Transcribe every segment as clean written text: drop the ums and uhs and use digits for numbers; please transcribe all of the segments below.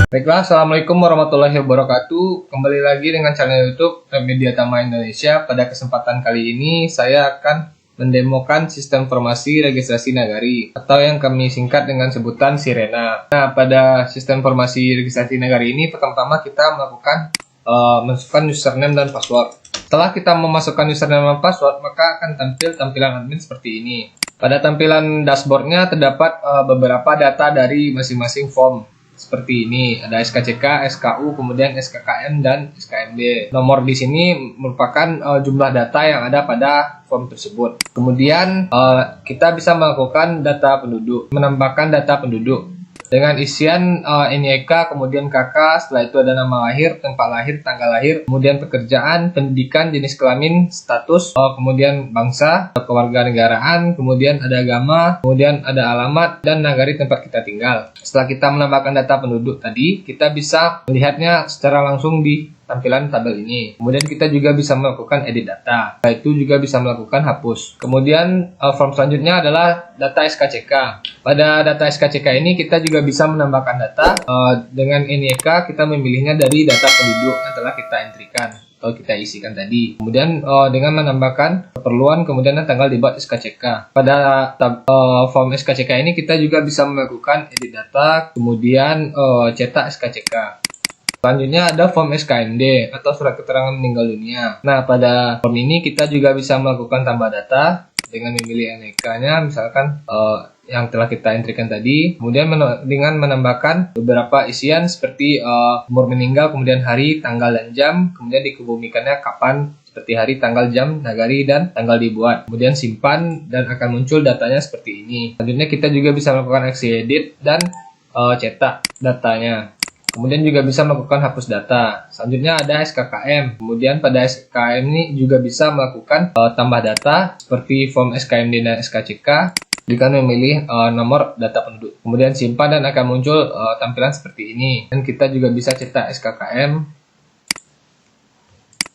Baiklah, Assalamualaikum warahmatullahi wabarakatuh. Kembali lagi dengan channel YouTube Media Tama Indonesia. Pada kesempatan kali ini saya akan mendemokan sistem formasi registrasi Nagari atau yang kami singkat dengan sebutan Sirena. Nah, pada sistem formasi registrasi Nagari ini pertama-tama kita melakukan masukkan username dan password. Setelah kita memasukkan username dan password, maka akan tampil tampilan admin seperti ini. Pada tampilan dashboardnya terdapat beberapa data dari masing-masing form. Seperti ini, ada SKCK, SKU, kemudian SKKM dan SKMD. Nomor di sini merupakan jumlah data yang ada pada form tersebut. Kemudian kita bisa melakukan data penduduk, menambahkan data penduduk dengan isian NIK, kemudian KK, setelah itu ada nama lahir, tempat lahir, tanggal lahir, kemudian pekerjaan, pendidikan, jenis kelamin, status, kemudian bangsa, kewarganegaraan, kemudian ada agama, kemudian ada alamat, dan nagari tempat kita tinggal. Setelah kita menambahkan data penduduk tadi, kita bisa melihatnya secara langsung di tampilan tabel ini. Kemudian kita juga bisa melakukan edit data. Setelah itu juga bisa melakukan hapus. Kemudian form selanjutnya adalah data SKCK. Pada data SKCK ini kita juga bisa menambahkan data dengan NIK, kita memilihnya dari data penduduk yang telah kita entrikan atau kita isikan tadi. Kemudian dengan menambahkan keperluan, kemudian tanggal dibuat SKCK. Pada form SKCK ini kita juga bisa melakukan edit data, kemudian cetak SKCK. Selanjutnya ada form SKMD atau surat keterangan meninggal dunia. Nah, pada form ini kita juga bisa melakukan tambah data dengan memilih NIK-nya, misalkan yang telah kita entrikan tadi. Kemudian dengan menambahkan beberapa isian seperti umur meninggal, kemudian hari, tanggal, dan jam. Kemudian dikebumikannya kapan, seperti hari, tanggal, jam, nagari, dan tanggal dibuat. Kemudian simpan dan akan muncul datanya seperti ini. Selanjutnya kita juga bisa melakukan aksi edit dan cetak datanya. Kemudian juga bisa melakukan hapus data. Selanjutnya ada SKKM. Kemudian pada SKKM ini juga bisa melakukan tambah data seperti form SKMD dan SKCK dengan memilih nomor data penduduk. Kemudian simpan dan akan muncul tampilan seperti ini. Dan kita juga bisa cetak SKKM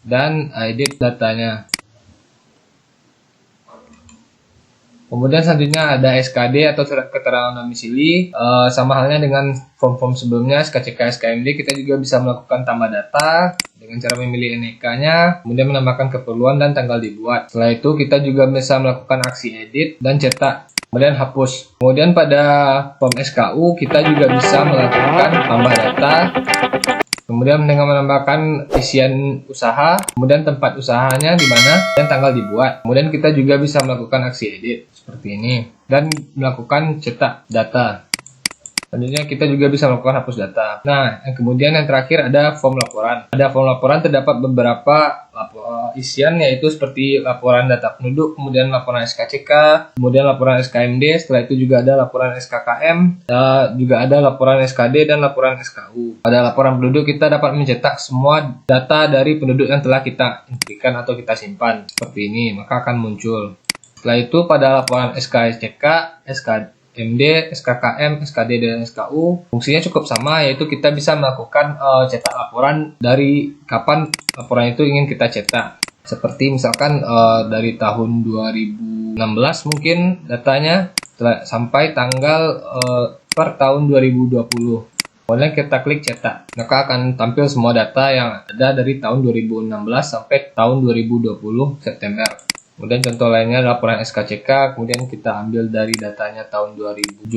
dan edit datanya. Kemudian selanjutnya ada SKD atau surat keterangan domisili. Sama halnya dengan form-form sebelumnya SKCK, SKMD, kita juga bisa melakukan tambah data dengan cara memilih NIK-nya, kemudian menambahkan keperluan dan tanggal dibuat. Setelah itu kita juga bisa melakukan aksi edit dan cetak, kemudian hapus. Kemudian pada form SKU kita juga bisa melakukan tambah data, kemudian dengan menambahkan isian usaha, kemudian tempat usahanya di mana, dan tanggal dibuat. Kemudian kita juga bisa melakukan aksi edit seperti ini dan melakukan cetak data. Selanjutnya kita juga bisa melakukan hapus data. Nah, kemudian yang terakhir ada form laporan. Pada form laporan terdapat beberapa isian, yaitu seperti laporan data penduduk, kemudian laporan SKCK, kemudian laporan SKMD, setelah itu juga ada laporan SKKM, juga ada laporan SKD dan laporan SKU. Pada laporan penduduk kita dapat mencetak semua data dari penduduk yang telah kita entrikan atau kita simpan seperti ini, maka akan muncul. Setelah itu pada laporan SKCK, SKMD, SKKM, SKD, dan SKU fungsinya cukup sama, yaitu kita bisa melakukan cetak laporan dari kapan laporan itu ingin kita cetak. Seperti misalkan dari tahun 2016 mungkin datanya sampai tanggal per tahun 2020. Kemudian kita klik cetak, maka akan tampil semua data yang ada dari tahun 2016 sampai tahun 2020 September. Kemudian contoh lainnya laporan SKCK, kemudian kita ambil dari datanya tahun 2017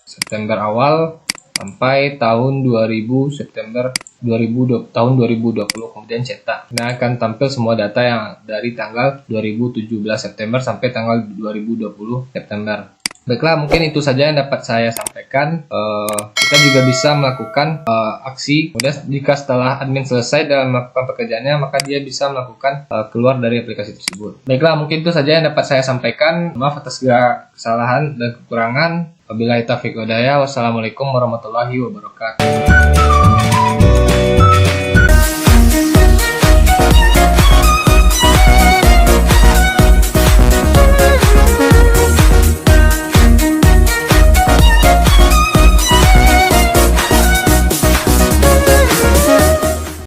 September awal sampai tahun 2000 September 2020, tahun 2020, kemudian cetak. Nah, akan tampil semua data yang dari tanggal 2017 September sampai tanggal 2020 September. Baiklah, mungkin itu saja yang dapat saya sampaikan. Kita juga bisa melakukan aksi. Kemudian jika setelah admin selesai dalam melakukan pekerjaannya, maka dia bisa melakukan keluar dari aplikasi tersebut. Baiklah, mungkin itu saja yang dapat saya sampaikan. Maaf atas segala kesalahan dan kekurangan. Wabillahi taufiq wal hidayah. Wassalamualaikum warahmatullahi wabarakatuh.